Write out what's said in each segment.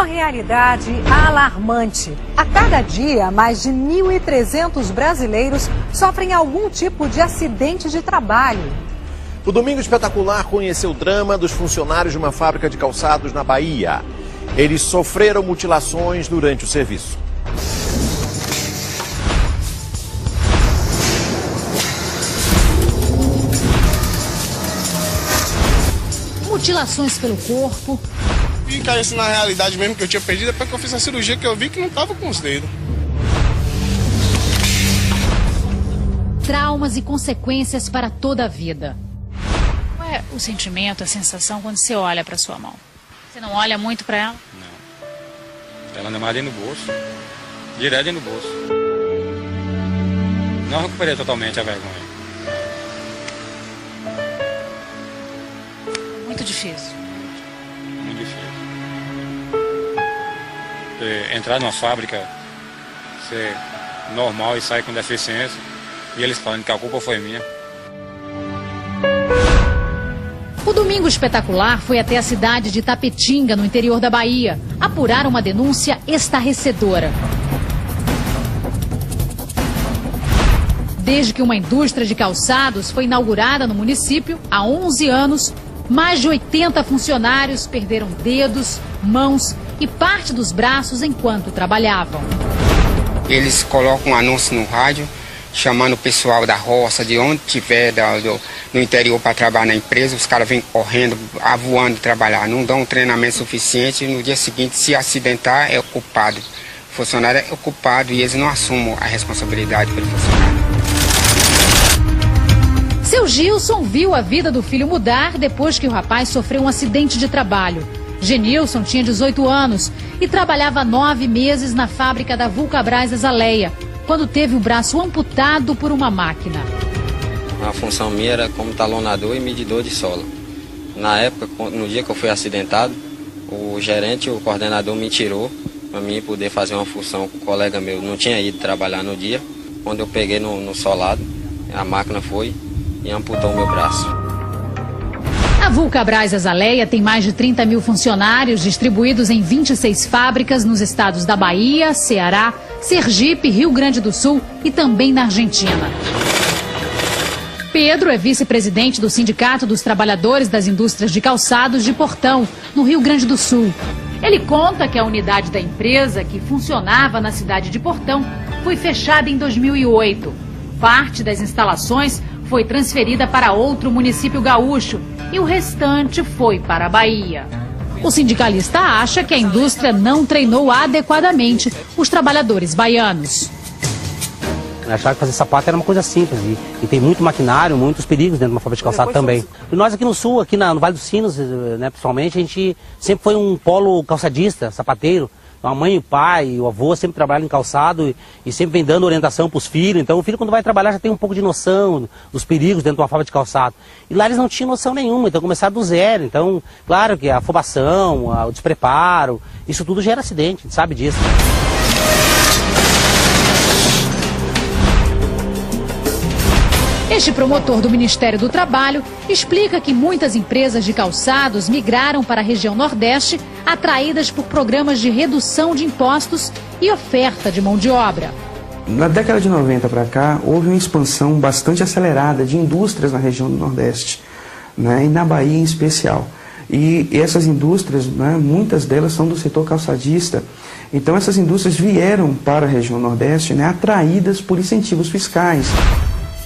Uma realidade alarmante. A cada dia, mais de 1.300 brasileiros sofrem algum tipo de acidente de trabalho. O Domingo Espetacular conheceu o drama dos funcionários de uma fábrica de calçados na Bahia. Eles sofreram mutilações durante o serviço. Mutilações pelo corpo. E caiu isso na realidade mesmo que eu tinha perdido depois que eu fiz a cirurgia, que eu vi que não estava com os dedos. Traumas e consequências para toda a vida. Qual é o sentimento, a sensação quando você olha para sua mão? Você não olha muito para ela? Não. Ela anda mais dentro do bolso. Direto dentro do bolso. Não recuperei totalmente a vergonha. Muito difícil. Muito difícil. Entrar numa fábrica, ser normal e sair com deficiência, e eles falando que a culpa foi minha. O Domingo Espetacular foi até a cidade de Tapetinga, no interior da Bahia, apurar uma denúncia estarrecedora. Desde que uma indústria de calçados foi inaugurada no município, há 11 anos, mais de 80 funcionários perderam dedos, mãos e parte dos braços enquanto trabalhavam. Eles colocam um anúncio no rádio, chamando o pessoal da roça, de onde tiver, no interior para trabalhar na empresa. Os caras vêm correndo, voando trabalhar, não dão um treinamento suficiente. No dia seguinte, se acidentar, é o culpado. O funcionário é o culpado e eles não assumem a responsabilidade pelo funcionário. Seu Gilson viu a vida do filho mudar depois que o rapaz sofreu um acidente de trabalho. Genilson tinha 18 anos e trabalhava 9 meses na fábrica da Vulcabras Azaleia, quando teve o braço amputado por uma máquina. A função minha era como talonador e medidor de sola. Na época, no dia que eu fui acidentado, o gerente e o coordenador me tirou para mim poder fazer uma função com um colega meu. Não tinha ido trabalhar no dia. Quando eu peguei no solado, a máquina foi e amputou o meu braço. A Vulcabras Azaleia tem mais de 30 mil funcionários distribuídos em 26 fábricas nos estados da Bahia, Ceará, Sergipe, Rio Grande do Sul e também na Argentina. Pedro é vice-presidente do Sindicato dos Trabalhadores das Indústrias de Calçados de Portão, no Rio Grande do Sul. Ele conta que a unidade da empresa, que funcionava na cidade de Portão, foi fechada em 2008. Parte das instalações foi transferida para outro município gaúcho e o restante foi para a Bahia. O sindicalista acha que a indústria não treinou adequadamente os trabalhadores baianos. Eu achava que fazer sapato era uma coisa simples e tem muito maquinário, muitos perigos dentro de uma fábrica de calçado também. E nós aqui no Sul, aqui no Vale dos Sinos, né, principalmente, a gente sempre foi um polo calçadista, sapateiro. A mãe, o pai, o avô sempre trabalham em calçado e sempre vem dando orientação para os filhos. Então o filho quando vai trabalhar já tem um pouco de noção dos perigos dentro de uma fábrica de calçado. E lá eles não tinham noção nenhuma, então começaram do zero. Então, claro que a afobação, o despreparo, isso tudo gera acidente, a gente sabe disso. Este promotor do Ministério do Trabalho explica que muitas empresas de calçados migraram para a região Nordeste, atraídas por programas de redução de impostos e oferta de mão de obra. Na década de 90 para cá, houve uma expansão bastante acelerada de indústrias na região do Nordeste, né, e na Bahia em especial. E essas indústrias, né, muitas delas são do setor calçadista. Então essas indústrias vieram para a região Nordeste, né, atraídas por incentivos fiscais.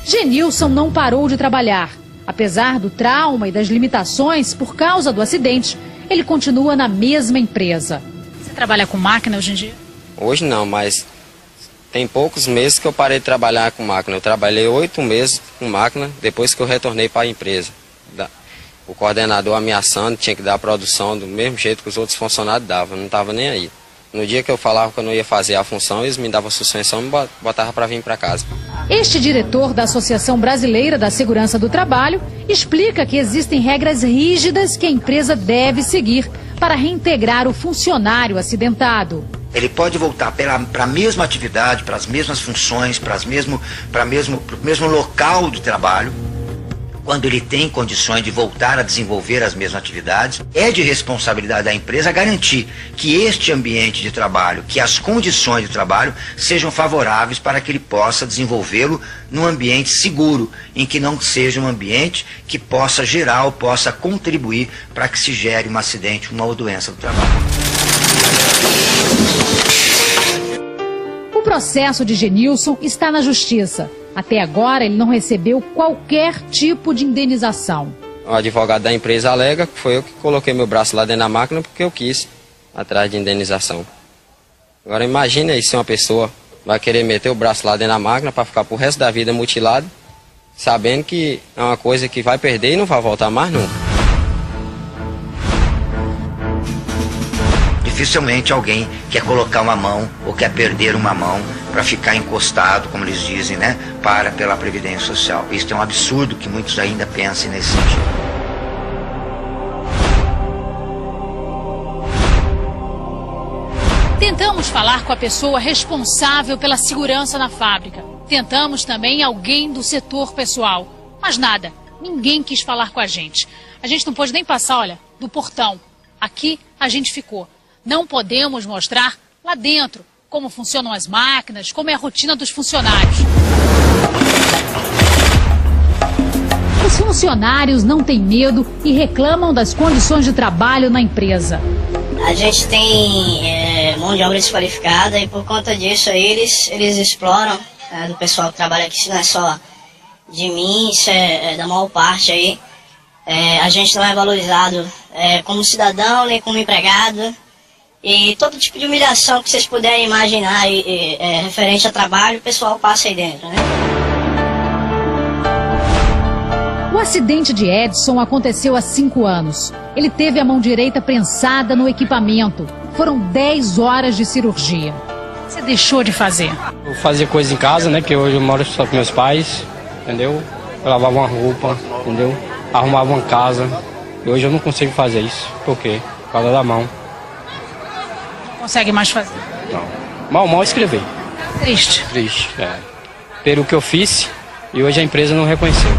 Genilson não parou de trabalhar. Apesar do trauma e das limitações por causa do acidente, ele continua na mesma empresa. Você trabalha com máquina hoje em dia? Hoje não, mas tem poucos meses que eu parei de trabalhar com máquina. Eu trabalhei 8 meses com máquina depois que eu retornei para a empresa. O coordenador ameaçando, tinha que dar a produção do mesmo jeito que os outros funcionários davam, não estava nem aí. No dia que eu falava que eu não ia fazer a função, eles me davam suspensão e me botavam para vir para casa. Este diretor da Associação Brasileira da Segurança do Trabalho explica que existem regras rígidas que a empresa deve seguir para reintegrar o funcionário acidentado. Ele pode voltar para a mesma atividade, para as mesmas funções, para o mesmo local de trabalho, quando ele tem condições de voltar a desenvolver as mesmas atividades. É de responsabilidade da empresa garantir que este ambiente de trabalho, que as condições de trabalho sejam favoráveis para que ele possa desenvolvê-lo num ambiente seguro, em que não seja um ambiente que possa gerar ou possa contribuir para que se gere um acidente, uma doença do trabalho. O processo de Genilson está na justiça. Até agora, ele não recebeu qualquer tipo de indenização. O advogado da empresa alega que foi eu que coloquei meu braço lá dentro da máquina porque eu quis, atrás de indenização. Agora imagine aí se uma pessoa vai querer meter o braço lá dentro da máquina para ficar pro resto da vida mutilado, sabendo que é uma coisa que vai perder e não vai voltar mais nunca. Dificilmente alguém quer colocar uma mão ou quer perder uma mão para ficar encostado, como eles dizem, né, pela Previdência Social. Isso é um absurdo que muitos ainda pensem nesse sentido. Tentamos falar com a pessoa responsável pela segurança na fábrica. Tentamos também alguém do setor pessoal. Mas nada, ninguém quis falar com a gente. A gente não pôde nem passar, olha, do portão. Aqui a gente ficou. Não podemos mostrar lá dentro como funcionam as máquinas, como é a rotina dos funcionários. Os funcionários não têm medo e reclamam das condições de trabalho na empresa. A gente tem mão de obra desqualificada e por conta disso aí eles exploram do pessoal que trabalha aqui, não é só de mim, isso é da maior parte aí. A gente não é valorizado como cidadão nem como empregado. E todo tipo de humilhação que vocês puderem imaginar referente a trabalho, o pessoal passa aí dentro, né? O acidente de Edson aconteceu há 5 anos. Ele teve a mão direita prensada no equipamento. Foram 10 horas de cirurgia. Você deixou de fazer? Eu fazia coisa em casa, né? Que hoje eu moro só com meus pais, entendeu? Eu lavava uma roupa, entendeu? Arrumava uma casa. E hoje eu não consigo fazer isso. Por quê? Por causa da mão. Consegue mais fazer? Não. Mal escrever. Triste. Triste, Pelo que eu fiz e hoje a empresa não reconheceu.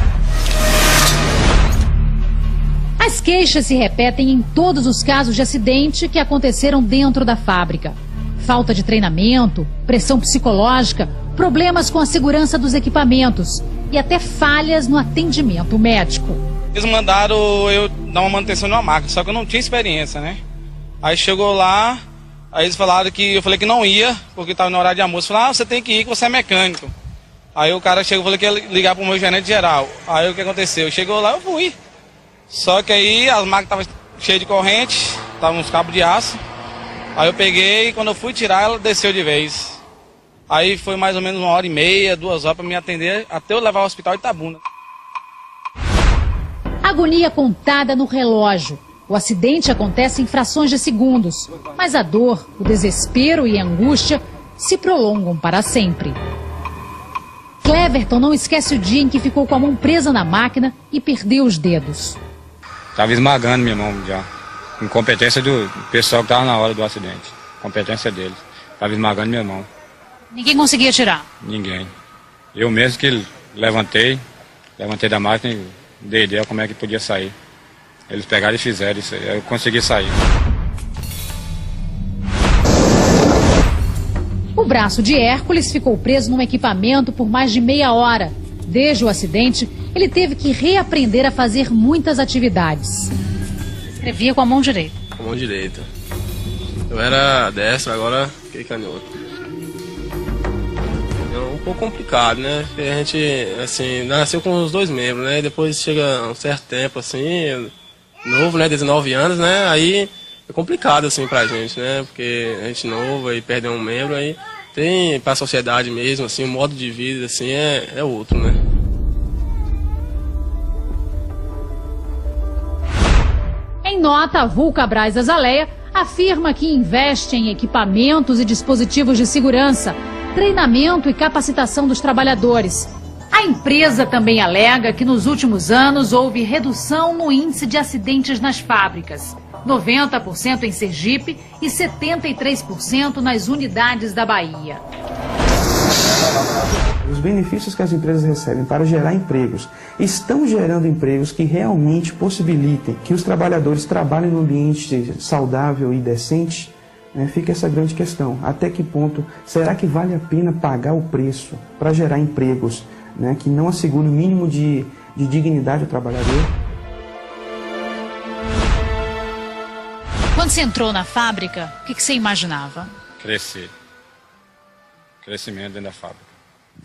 As queixas se repetem em todos os casos de acidente que aconteceram dentro da fábrica. Falta de treinamento, pressão psicológica, problemas com a segurança dos equipamentos e até falhas no atendimento médico. Eles mandaram eu dar uma manutenção numa máquina, só que eu não tinha experiência, né? Aí chegou lá, aí eles falaram que eu falei que não ia, porque estava no horário de almoço. Falaram, você tem que ir, que você é mecânico. Aí o cara chegou e falou que ia ligar para o meu gerente geral. Aí o que aconteceu? Chegou lá, eu fui. Só que aí as máquinas estavam cheias de corrente, estavam uns cabos de aço. Aí eu peguei e quando eu fui tirar, ela desceu de vez. Aí foi mais ou menos 1h30, 2 horas para me atender, até eu levar ao hospital de Itabuna. Agonia contada no relógio. O acidente acontece em frações de segundos, mas a dor, o desespero e a angústia se prolongam para sempre. Cleverton não esquece o dia em que ficou com a mão presa na máquina e perdeu os dedos. Estava esmagando minha mão já. Incompetência do pessoal que estava na hora do acidente. Competência deles. Estava esmagando minha mão. Ninguém conseguia tirar? Ninguém. Eu mesmo que levantei da máquina e dei ideia como é que podia sair. Eles pegaram e fizeram isso aí. Eu consegui sair. O braço de Hércules ficou preso num equipamento por mais de meia hora. Desde o acidente, ele teve que reaprender a fazer muitas atividades. Escrevia com a mão direita. Com a mão direita. Eu era destro, agora fiquei canhoto. É um pouco complicado, né? Porque a gente, assim, nasceu com os 2 membros, né? Depois chega um certo tempo, assim, novo, né? 19 anos, né? Aí é complicado, assim, pra gente, né? Porque a gente novo, aí perde um membro, aí tem pra sociedade mesmo, assim, o modo de vida, assim, é outro, né? Em nota, a Vulcabras Azaleia afirma que investe em equipamentos e dispositivos de segurança, treinamento e capacitação dos trabalhadores. A empresa também alega que nos últimos anos houve redução no índice de acidentes nas fábricas. 90% em Sergipe e 73% nas unidades da Bahia. Os benefícios que as empresas recebem para gerar empregos estão gerando empregos que realmente possibilitem que os trabalhadores trabalhem num ambiente saudável e decente? Fica essa grande questão. Até que ponto será que vale a pena pagar o preço para gerar empregos, que não assegurem o mínimo de dignidade ao trabalhador? Quando você entrou na fábrica, o que você imaginava? Crescer. Crescimento dentro da fábrica.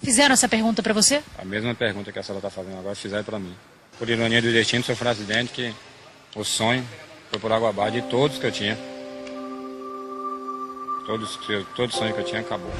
Fizeram essa pergunta para você? A mesma pergunta que a senhora está fazendo agora, fizeram para mim. Por ironia do destino, sofri um acidente que o sonho foi por água abaixo de todos que eu tinha. Todo sonho que eu tinha acabou.